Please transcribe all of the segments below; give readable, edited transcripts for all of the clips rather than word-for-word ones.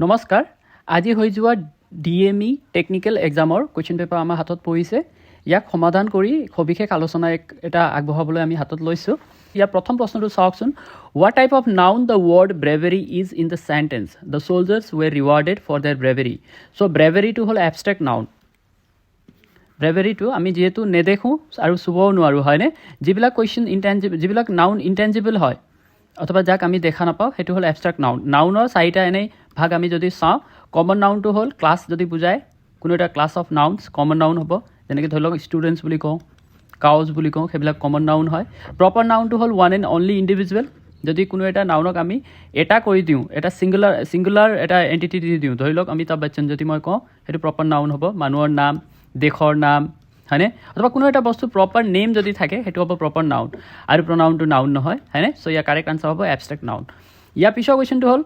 নমস্কাৰ আজি হৈ যোৱা ডিএমই টেকনিক্যাল এক্সামৰ কোৱেশ্চন পেপাৰ আমাৰ হাতত পৰিছে ইয়াক সমাধান কৰি সবিশেষ আলোচনা এটা আগবঢ়াবলৈ আমি হাতত লৈছোঁ ইয়াৰ প্ৰথম প্ৰশ্নটো চাওকচোন what type of noun the word bravery is in the sentence the soldiers were rewarded for their bravery so' ব্ৰেভেৰীটো হ'ল এবষ্ট্ৰেক্ট নাউন ব্ৰেভেৰীটো আমি যিহেতু নেদেখোঁ আৰু চুবও নোৱাৰোঁ হয়নে যিবিলাক কুৱেশ্যন ইনটেঞ্জিবল যিবিলাক নাউন ইনটেঞ্জিবল হয় অথবা যাক আমি দেখা নাপাওঁ সেইটো হ'ল এবষ্ট্ৰেক্ট নাউন নাউনৰ চাৰিটা এনেই ভাগ আমি যদি চাওঁ কমন নাউনটো হ'ল ক্লাছ যদি বুজায় কোনো এটা ক্লাছ অফ নাউনছ কমন নাউন হ'ব যেনেকৈ ধৰি লওক ষ্টুডেণ্টছ বুলি কওঁ কাউজ বুলি কওঁ সেইবিলাক কমন নাউন হয় প্ৰপাৰ নাউনটো হ'ল ওৱান এণ্ড অনলি ইণ্ডিভিজুৱেল যদি কোনো এটা নাউনক আমি এটা কৰি দিওঁ এটা ছিংগুলাৰ এটা এণ্টিটি দি দিওঁ ধৰি লওক অমিতাভ বচ্চন যদি মই কওঁ সেইটো প্ৰপাৰ নাউন হ'ব মানুহৰ নাম দেশৰ নাম হয়নে অথবা কোনো এটা বস্তু প্ৰপাৰ নেম যদি থাকে সেইটো হ'ব প্ৰপাৰ নাউন আৰু প্ৰনাউনটো নাউন নহয় হয়নে চ' ইয়াৰ কাৰেক্ট আনচাৰ হ'ব এবষ্ট্ৰেক্ট নাউন ইয়াৰ পিছৰ কুৱেশ্যনটো হ'ল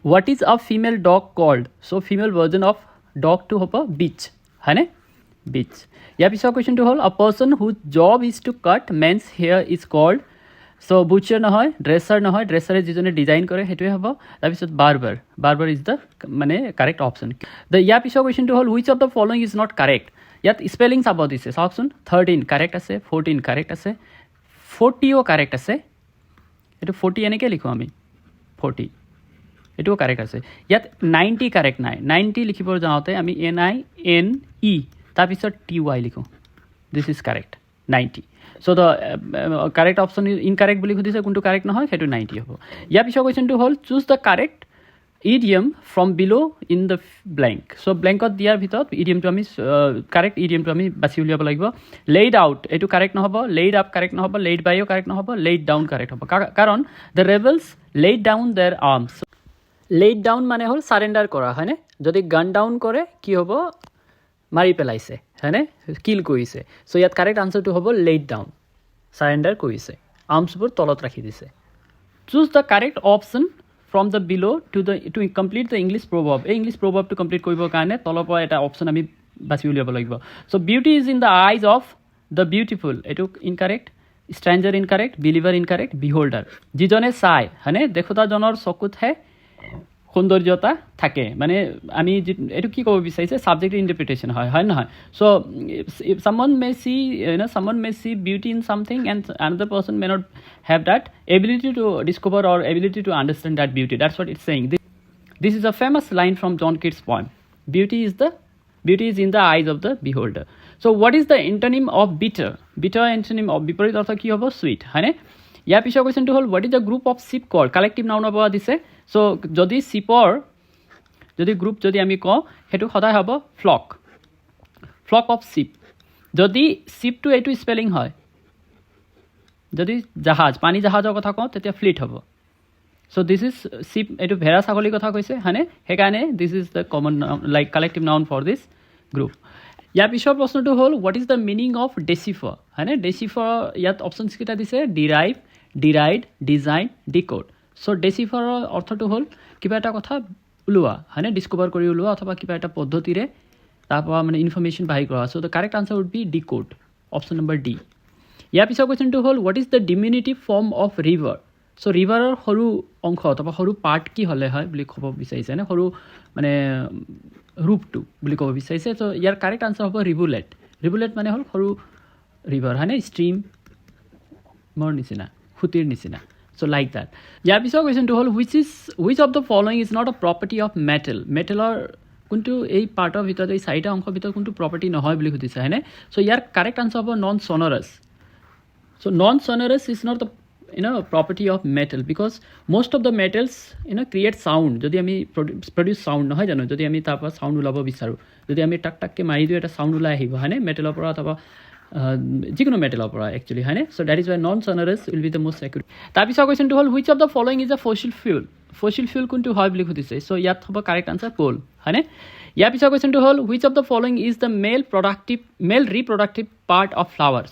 what is a female dog called so female version of dog to hopa bitch hane bitch ya pisor question to hol a person whose job is to cut men's hair is called so butcher nahoy dresser e jijone design kore hetue hobo tar pisot barber is the mane correct option the ya pisor question to hol which of the following is not correct yat spelling sabo dise saksun 13 correct ase 14 correct ase 40 o correct ase etu 40 eneke likho ami 40 এটাও correct আছে ইয়াত 90 correct নাই 90 লিখিব যাওঁতে আমি NINE তাৰপিছত TY লিখোঁ this is correct 90 so' the correct option is incorrect বুলি সুধিছে কোনটো কারেক্ট নহয় সেইটো 90 হ'ব ইয়াৰ পিছৰ কুৱেশ্যনটো হ'ল choose the correct idiom from বিলো ইন দ্য ব্লেংক চ' ব্লেংকত দিয়াৰ ভিতৰত ইডিয়মটো আমি কারেক্ট ইডিয়মটো আমি বাছি উলিয়াব লাগিব লেইড আউট এইটো কারেক্ট নহ'ব লেইড আপ কারেক্ট নহ'ব লেইড বাইও কারেক্ট নহ'ব লেইড ডাউন কারেক্ট হ'ব কাৰণ the rebels laid down their arms laid down মানে হ'ল সাৰেণ্ডাৰ কৰা হয়নে যদি গান ডাউন কৰে কি হ'ব মাৰি পেলাইছে হয়নে কিল কৰিছে চ' ইয়াত কাৰেক্ট আনচাৰটো হ'ব লেইড ডাউন সাৰেণ্ডাৰ কৰিছে আৰ্মছবোৰ তলত ৰাখি দিছে choose the correct option from the বিলো টু কমপ্লিট দ্য ইংলিছ প্ৰভাৱ এই ইংলিছ প্ৰভাৱটো কমপ্লিট কৰিবৰ কাৰণে তলৰ পৰা এটা অপশ্যন আমি বাছি উলিয়াব লাগিব so' beauty is in the eyes of the beautiful এইটো incorrect stranger incorrect believer incorrect beholder যিজনে চাই হয়নে দেখোঁতাজনৰ চকুতহে সৌন্দৰ্যতা থাকে মানে আমি এইটো কি ক'ব বিচাৰিছে ছাবজেক্টিভ ইণ্টাৰপ্ৰিটেশ্যন হয় নহয় চ' someone may see beauty in something and another person may not have that ability to discover or ability to understand that beauty that's what it's saying this is a famous line from John Keats poem beauty is in the eyes of the beholder so what is the antonym of bitter antonym of বিপৰীত অৰ্থ কি হ'ব sweet হয়নে ইয়াৰ পিছৰ কুৱেশ্যনটো হ'ল what is the group of ship call collective নাউনৰ পৰা দিছে চ' যদি চিপৰ যদি গ্ৰুপ যদি আমি কওঁ সেইটো সদায় হ'ব ফ্লক অফ চিপ যদি চিপটো এইটো স্পেলিং হয় যদি জাহাজ পানী জাহাজৰ কথা কওঁ তেতিয়া ফ্লিট হ'ব চ' দিছ ইজ চিপ এইটো ভেড়া ছাগলীৰ কথা কৈছে হয়নে সেইকাৰণে this is the common like collective noun for this group ইয়াৰ পিছৰ প্ৰশ্নটো হ'ল what is the meaning of decipher হয়নে ডেচিফাৰ ইয়াত অপশ্যনছকেইটা দিছে ডিৰাইভ ডিৰাইড ডিজাইন ডিক'ড চ' ডেচিফাৰৰ অৰ্থটো হ'ল কিবা এটা কথা ওলোৱা হয়নে ডিস্কভাৰ কৰি ওলোৱা অথবা কিবা এটা পদ্ধতিৰে তাৰপৰা মানে ইনফৰ্মেশ্যন বাহিৰ কৰা so' the correct answer would be decoded option number D ইয়াৰ পিছৰ কুৱেশ্যনটো হ'ল what is the diminutive form of river so' ৰিভাৰৰ সৰু অংশ অথবা সৰু পাৰ্ট কি হ'লে হয় বুলি ক'ব বিচাৰিছে নে সৰু মানে ৰূপটো বুলি ক'ব বিচাৰিছে চ' ইয়াৰ কাৰেক্ট আনচাৰ হ'ব ৰিভুলেট মানে হ'ল সৰু ৰিভাৰ হয়নে ষ্ট্ৰীমৰ নিচিনা খুটিৰ নিচিনা চ' লাইক দেট ইয়াৰ পিছৰ কুৱেশ্যনটো হ'ল which of the following is not a property of মেটেলৰ কোনটো এই পাৰ্টৰ ভিতৰত এই চাৰিটা অংশৰ ভিতৰত কোনটো প্ৰপাৰ্টি নহয় বুলি সুধিছে হয়নে চ' ইয়াৰ কাৰেক্ট আনচাৰ হ'ব non sonorous so' non sonorous is not the property of metal because most of the metals create sound যদি আমি produce sound নহয় জানো যদি আমি তাৰ পৰা sound ওলাব বিচাৰোঁ যদি আমি টাককে মাৰি দিওঁ এটা sound ওলাই আহিব হয়নে মেটেলৰ পৰা অথবা যিকোনো মেটেলৰ পৰা একচুৱেলি হয়নে so' that is why non sonorous will be the most accurate তাৰপিছৰ কুৱেশ্যনটো হ'ল which of the following is a fossil fuel কোনটো হয় বুলি সুধিছে চ' ইয়াত হ'ব কাৰেক্ট আনচাৰ কোল হয়নে ইয়াৰ পিছৰ কুৱেশ্যনটো হ'ল which of the following is the male reproductive part of flower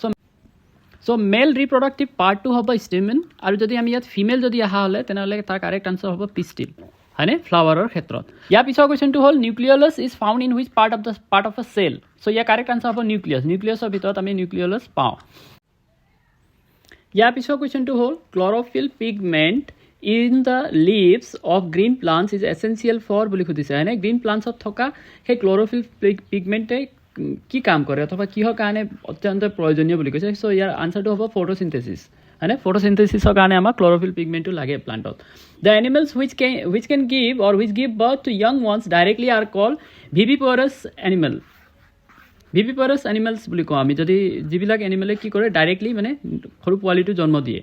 so' male reproductive পাৰ্টটো হ'ব ষ্টেমেন আৰু যদি আমি ইয়াত ফিমেল যদি অহা হ'লে তেনেহ'লে তাৰ কাৰেক্ট আনচাৰ হ'ব পিষ্টিল হয়নে ফ্লাৱাৰৰ ক্ষেত্ৰত ইয়াৰ পিছৰ কুৱেশ্যনটো হ'ল nucleus is found in which part of a cell so' ইয়াৰ কাৰেক্ট আনচাৰ হ'ব নিউক্লিয়াছৰ ভিতৰত আমি নিউক্লিয়াছ পাওঁ ইয়াৰ পিছৰ কুৱেশ্যনটো হ'ল chlorophyll pigment in the leaves of green plants is essential for বুলি সুধিছে হয়নে গ্ৰীণ প্লাণ্টছত থকা সেই ক্ল'ৰফিল পিগমেণ্টে কি কাম কৰে অথবা কিহৰ কাৰণে অত্যন্ত প্ৰয়োজনীয় বুলি কৈছে চ' ইয়াৰ আনচাৰটো হ'ব ফটোচিনথেচিছ হয়নে ফটোচিনথেচিছৰ কাৰণে আমাক ক্ল'ৰফিল পিগমেণ্টটো লাগে প্লাণ্টত the animals which can give or which give birth to young ones directly are call viviparous animal viviparous animals বুলি কওঁ আমি যদি যিবিলাক এনিমেলে কি কৰে ডাইৰেক্টলি মানে সৰু পোৱালিটো জন্ম দিয়ে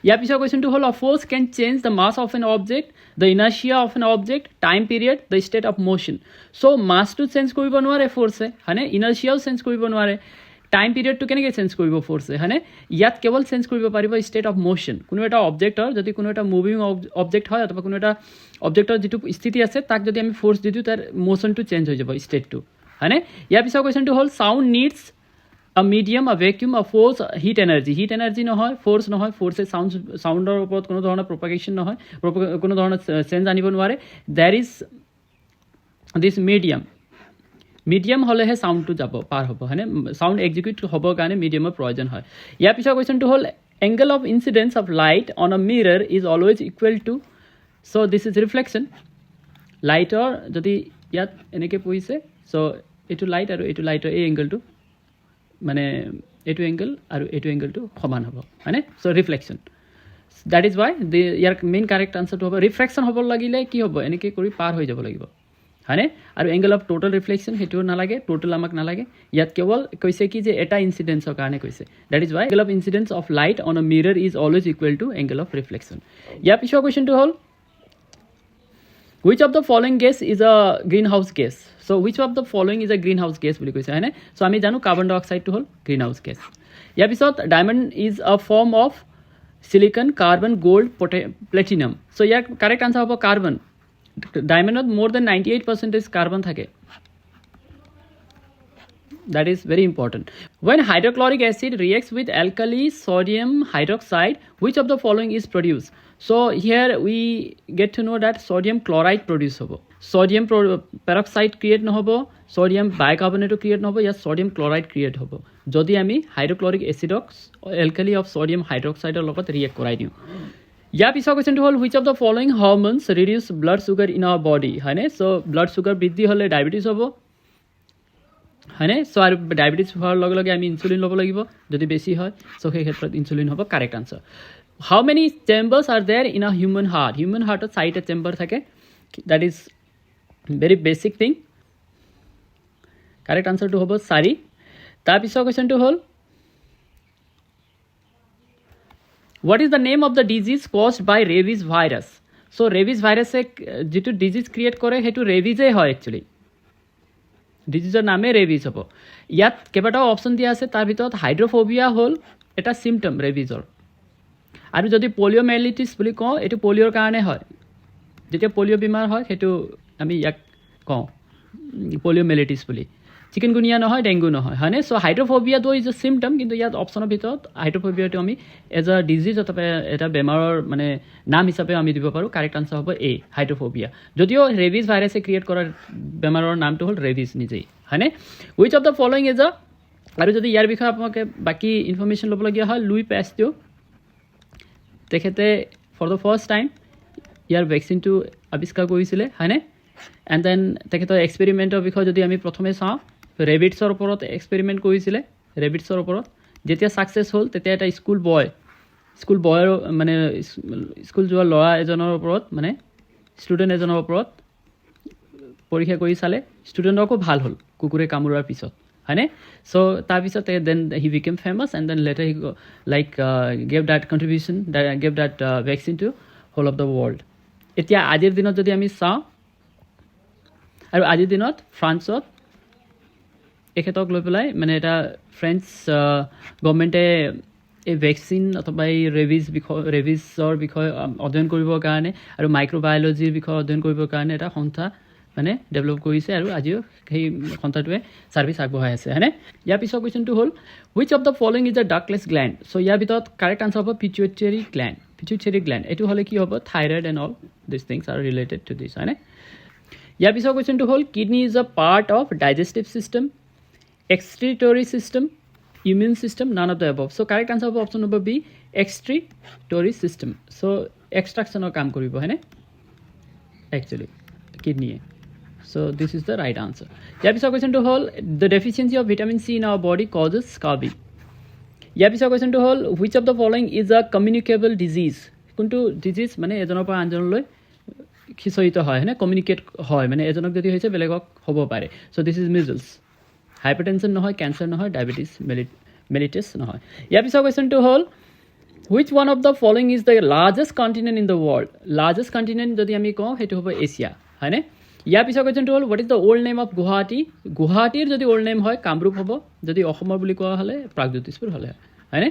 ইয়াৰ পিছৰ কুৱেশ্যনটো হ'ল a force can change the mass of an object the inertia of an object time period the state of motion so' মাছটো চেঞ্জ কৰিব নোৱাৰে ফ'ৰ্চে হয়নে ইনাৰ্চিয়াও চেঞ্জ কৰিব নোৱাৰে টাইম পিৰিয়ডটো কেনেকৈ চেঞ্জ কৰিব ফ'ৰ্চে হয়নে ইয়াত কেৱল চেঞ্জ কৰিব পাৰিব ষ্টেট অফ মোশ্যন কোনো এটা অবজেক্টৰ যদি কোনো এটা মুভিং অবজেক্ট হয় অথবা কোনো এটা অবজেক্টৰ যিটো স্থিতি আছে তাক যদি আমি ফ'ৰ্চ দি দিওঁ তাৰ মোশ্যনটো চেঞ্জ হৈ যাব ষ্টেটটো হয়নে ইয়াৰ পিছৰ কুৱেশ্যনটো হ'ল sound needs a medium, a vacuum, a force, heat energy নহয় ফ'ৰ্চ নহয় ফ'ৰ্চে চাউণ্ডৰ ওপৰত কোনো ধৰণৰ প্ৰপাগেশ্যন নহয় কোনো ধৰণৰ চেঞ্জ আনিব নোৱাৰে দেৰ ইজ দিছ মিডিয়াম হ'লেহে চাউণ্ডটো যাব পাৰ হ'ব হয়নে চাউণ্ড এক্সিকিউট হ'বৰ কাৰণে মিডিয়ামৰ প্ৰয়োজন হয় ইয়াৰ পিছৰ কুৱেশ্যনটো হ'ল angle of incidence of light on a mirror is always equal to so' this is reflection লাইটৰ যদি ইয়াত এনেকৈ পৰিছে চ' এইটো লাইট আৰু এইটো লাইটৰ এই এংগলটো মানে এইটো এংগল আৰু এইটো এংগলটো সমান হ'ব হয়নে so' reflection that is why ইয়াৰ মেইন কাৰেক্ট আনচাৰটো হ'ব ৰিফ্ৰেকশ্যন হ'ব লাগিলে কি হ'ব এনেকৈ কৰি পাৰ হৈ যাব লাগিব হয়নে আৰু এংগল অফ টোটেল ৰিফ্লেকশ্যন সেইটো নালাগে টোটেল আমাক নালাগে ইয়াত কেৱল কৈছে কি যে এটা ইনচিডেঞ্চৰ কাৰণে কৈছে that is why angle of incidence of light on a mirror is always equal to angle of reflection ইয়াৰ পিছৰ কুৱেশ্যনটো হ'ল which of the following gas is a greenhouse gas so which of the following is a greenhouse gas বুলি কৈছে হয়নে so আমি জানো carbon ডাই অক্সাইডটো হ'ল গ্ৰীণহাউছ গেছ ইয়াৰ পিছত diamond is a form of silicon carbon gold platinum so' ইয়াৰ correct answer হ'ব কাৰ্বন ডায়মণ্ডত মোৰ দেন 98% কাৰ্বন থাকে that is very important when hydrochloric acid reacts with alkali sodium hydroxide which of the following is produced so here we get to know that sodium chloride produce hobo sodium peroxide create nohobo sodium bicarbonate create nohobo ya sodium chloride create hobo jodi ami hydrochloric acid alkali of sodium hydroxide er logot react korai diu ya pisor question to hol which of the following hormones reduce blood sugar in our body hane so blood sugar bridhi hole diabetes hobo হয়নে চ' আৰু diabetes হোৱাৰ লগে লগে আমি insulin ল'ব লাগিব যদি বেছি হয় চ' সেই ক্ষেত্ৰত ইনচুলিন হ'ব correct answer how many chambers are there in a human হাৰ্টত 4টা চেম্বাৰ থাকে that is very basic thing correct আনচাৰটো হ'ব 4 তাৰপিছৰ কুৱেশ্যনটো হ'ল what is the name of the disease caused by rabies virus so' rabies ভাইৰাছে যিটো ডিজিজ ক্ৰিয়েট কৰে সেইটো ৰেবিজেই হয় একচুৱেলি ডিজিজৰ নামে ৰেবিজ হ'ব ইয়াত কেইবাটাও অপশ্যন দিয়া আছে তাৰ ভিতৰত হাইড্ৰফোবিয়া হ'ল এটা চিমটম ৰেবিজৰ আৰু যদি পলিঅ'মেলিটিছ বুলি কওঁ এইটো পলিঅ'ৰ কাৰণে হয় যেতিয়া পলিঅ' বেমাৰ হয় সেইটো আমি ইয়াক কওঁ পলিঅ'মেলিটিছ বুলি চিকেনগুনিয়া নহয় ডেংগু নহয় হয়নে চ' হাইড্ৰফোবিয়াটো ইজ এ চিমটম কিন্তু ইয়াত অপশ্যনৰ ভিতৰত হাইড্ৰফোবিয়াটো আমি এজ এ ডিজিজ অথবা এটা বেমাৰৰ মানে নাম হিচাপে আমি দিব পাৰোঁ কাৰেক্ট আনচাৰ হ'ব এ হাইড্ৰফোবিয়া যদিও ৰেবিজ ভাইৰাছে ক্ৰিয়েট কৰা বেমাৰৰ নামটো হ'ল ৰেবিজ নিজেই হয়নে wish of the following is a আৰু যদি ইয়াৰ বিষয়ে আপোনালোকে বাকী ইনফৰ্মেশ্যন ল'বলগীয়া হয় লুই পেষ্টিউ তেখেতে ফৰ দ্য ফাৰ্ষ্ট টাইম ইয়াৰ ভেকচিনটো আৱিষ্কাৰ কৰিছিলে হয়নে এণ্ড দেন তেখেতৰ এক্সপেৰিমেণ্টৰ বিষয়ে যদি আমি প্ৰথমে চাওঁ ৰেবিটছৰ ওপৰত এক্সপেৰিমেণ্ট কৰিছিলে ৰেবিটছৰ ওপৰত যেতিয়া ছাকচেছ হ'ল তেতিয়া এটা স্কুল বয়ৰ মানে স্কুল যোৱা ল'ৰা এজনৰ ওপৰত মানে ষ্টুডেণ্ট এজনৰ ওপৰত পৰীক্ষা কৰি চালে ষ্টুডেণ্টকো ভাল হ'ল কুকুৰে কামোৰাৰ পিছত হয়নে চ' তাৰপিছত then he became famous and then later he like gave that contribution gave that vaccine to whole of the world এতিয়া আজিৰ দিনত যদি আমি চাওঁ আৰু আজিৰ দিনত ফ্ৰান্সত এখেতক লৈ পেলাই মানে এটা ফ্ৰেঞ্চ গভৰ্ণমেণ্টে এই ভেকচিন অথবা এই ৰেবিজৰ বিষয়ে অধ্যয়ন কৰিবৰ কাৰণে আৰু মাইক্ৰ'বায়'লজিৰ বিষয়ে অধ্যয়ন কৰিবৰ কাৰণে এটা সংস্থা মানে ডেভেলপ কৰিছে আৰু আজিও সেই সংস্থাটোৱে ছাৰ্ভিচ আগবঢ়াই আছে হয়নে ইয়াৰ পিছৰ কুৱেশ্যনটো হ'ল which of the following is the ductless gland so' ইয়াৰ ভিতৰত কাৰেক্ট আনচাৰ হ'ব পিটুইটাৰী গ্লেণ্ড এইটো হ'লে কি হ'ব thyroid and all this things are related to this হয়নে ইয়াৰ পিছৰ কুৱেশ্যনটো হ'ল kidney is a part of digestive system excretory system immune system none of the above so correct answer of option number B excretory system so এক্সট্ৰাকশ্যনৰ কাম কৰিব হয়নে actually কিডনিয়ে so this is the right answer ইয়াৰ পিছৰ কোৱেশ্চনটো হ'ল the deficiency of vitamin C in our body causes scurvy ইয়াৰ পিছৰ কোৱেশ্চনটো হ'ল which of the following is a communicable disease কোনটো ডিজিজ মানে এজনৰ পৰা আনজনলৈ খিচৰিত হয় হয়নে কমিউনিকেট হয় মানে এজনক যদি হৈছে বেলেগক হ'ব পাৰে so this is measles hypertension নহয় cancer নহয় diabetes mellitus নহয় ইয়াৰ পিছৰ কোৱেশ্চনটো হ'ল which one of the following is the largest continent in the world largest continent যদি আমি কওঁ হেতু হ'ব এছিয়া হয়নে ইয়াৰ পিছৰ কোৱেশ্চনটো হ'ল what is the old name of Guwahati গুৱাহাটীৰ যদি old name হয় কামৰূপ হ'ব যদি অসমৰ বুলি কোৱা হ'লে প্ৰাগজ্যোতিষপুৰ হ'লে হয়নে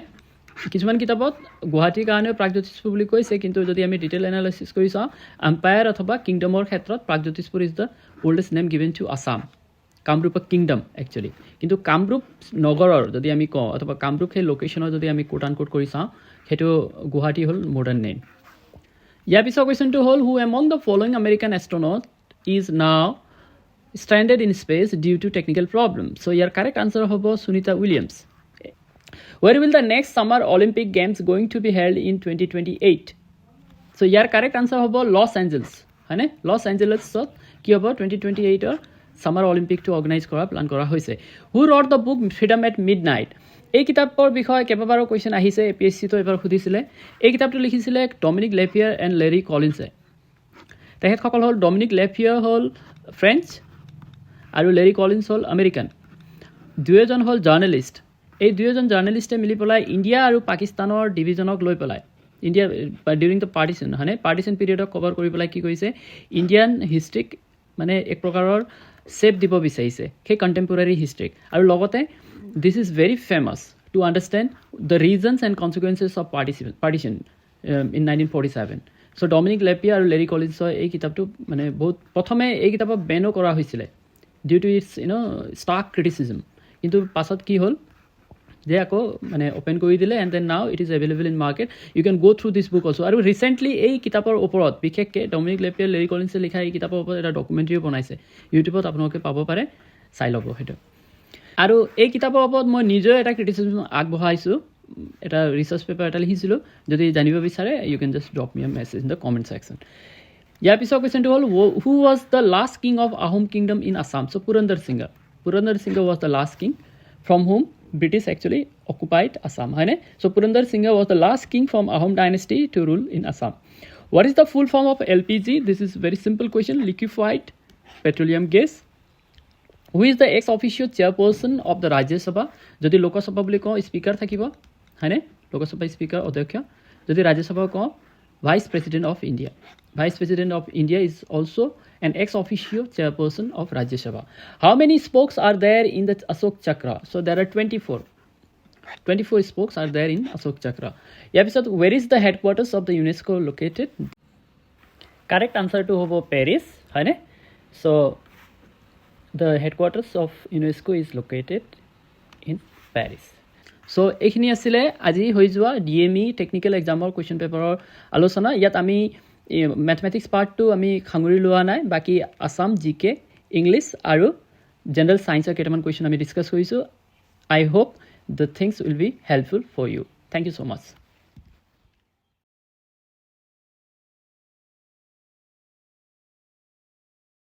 কিছুমান কিতাপত গুৱাহাটীৰ কাৰণে প্ৰাগজ্যোতিষপুৰ বুলি কৈছে কিন্তু যদি আমি ডিটেইল এনালাইসিস কৰি চাওঁ এম্পায়াৰ অথবা কিংডমৰ ক্ষেত্ৰত Pragjyotishpur is the oldest name given to Assam Kamrup kingdom actually কিন্তু কামৰূপ নগৰৰ যদি আমি কওঁ অথবা কামৰূপ সেই লোকেশ্যনৰ যদি আমি কোট আনকোট কৰি চাওঁ সেইটো গুৱাহাটী হ'ল মডাৰ্ণ নেম ইয়াৰ পিছৰ কুৱেশ্যনটো হ'ল who among the following American astronaut is now stranded in space due to technical problems. So your correct answer hobo Sunita Williams. Where will the next summer Olympic Games going to be held in 2028? So your correct answer hobo Los Angeles. Hane Los Angeles so ki hobo 2028 or summer Olympic to organize kora plan kora hoise. Who wrote the book Freedom at Midnight? এই কিতাপৰ বিষয়ে কেইবাবাৰো question আহিছে APS-C তো এবাৰ সুধিছিলে এই কিতাপটো লিখিছিলে ডমিনিক লেপিয়াৰ এণ্ড লেৰি কলিন্সে তেখেতসকল হ'ল ডমিনিক লেফিয়াৰ হ'ল ফ্ৰেঞ্চ আৰু লেৰি কলিন্স হ'ল আমেৰিকান দুয়োজন হ'ল জাৰ্নেলিষ্ট এই দুয়োজন জাৰ্নেলিষ্টে মিলি পেলাই ইণ্ডিয়া আৰু পাকিস্তানৰ ডিভিজনক লৈ পেলাই ইণ্ডিয়া ডিউৰিং দ্য পাৰ্টিশ্যন হয়নে পাৰ্টিশ্যন পিৰিয়ডক কভাৰ কৰি পেলাই কি কৰিছে ইণ্ডিয়ান হিষ্ট্ৰিক মানে এক প্ৰকাৰৰ চেপ দিব বিচাৰিছে সেই কণ্টেম্পৰাৰী হিষ্ট্ৰিক আৰু লগতে this is very famous to understand the reasons and consequences of partition in 1947 So Dominic Lepia আৰু লেৰি কলিন্সৰ এই কিতাপটো মানে বহুত প্ৰথমে এই কিতাপক বেনো কৰা হৈছিলে due to its stark criticism কিন্তু পাছত কি হ'ল যে আকৌ মানে ওপেন কৰি দিলে and then now it is available in market you can go through this book also আৰু ৰিচেণ্টলি এই কিতাপৰ ওপৰত বিশেষকৈ ডমিনিক লেপিয়াৰ লেৰি কলিন্সে লিখা এই কিতাপৰ ওপৰত এটা ডকুমেণ্টাৰীও বনাইছে ইউটিউবত আপোনালোকে পাব পাৰে চাই ল'ব সেইটো আৰু এই কিতাপৰ ওপৰত মই নিজেও এটা ক্ৰিটিচিজম আগবঢ়াইছোঁ এটা ৰিচাৰ্চ পেপাৰ এটা লিখিছিলোঁ যদি জানিব বিচাৰে you can just drop me a message in the comment section ইয়াৰ পিছৰ কুৱেশ্যনটো হ'ল who was the last king of Ahom kingdom in Assam so' Purandar Singha was the last king from whom British actually occupied Assam হয়নে so' Purandar Singha was the last king from Ahom dynasty to rule in Assam what is the full form of LPG this is very simple question liquefied petroleum gas who is the x officio chairperson of the Rajya Sabha যদি লোকসভা বুলি কওঁ speaker থাকিব হয়নে Lok Sabha speaker অধ্যক্ষ যদি ৰাজ্যসভা কওঁ vice president of India vice president of India is also' an ex officio chairperson of Rajya Sabha how many spokes are there in the Ashoka Chakra so' there are 24 spokes are there in Ashoka Chakra ইয়াৰ পিছত where is the headquarters of the UNESCO located correct আনচাৰটো হ'ব Paris হয়নে so' the headquarters of UNESCO is located in Paris so' এইখিনি আছিলে আজি হৈ যোৱা DME টেকনিকেল এক্সামৰ কুৱেশ্যন পেপাৰৰ আলোচনা ইয়াত আমি মেথমেটিক্স পাৰ্টটো আমি সাঙুৰি লোৱা নাই বাকী আছাম GK ইংলিছ আৰু জেনেৰেল ছায়েন্সৰ কেইটামান কুৱেশ্যন আমি ডিছকাছ কৰিছোঁ I hope the things will be helpful for you thank you so' much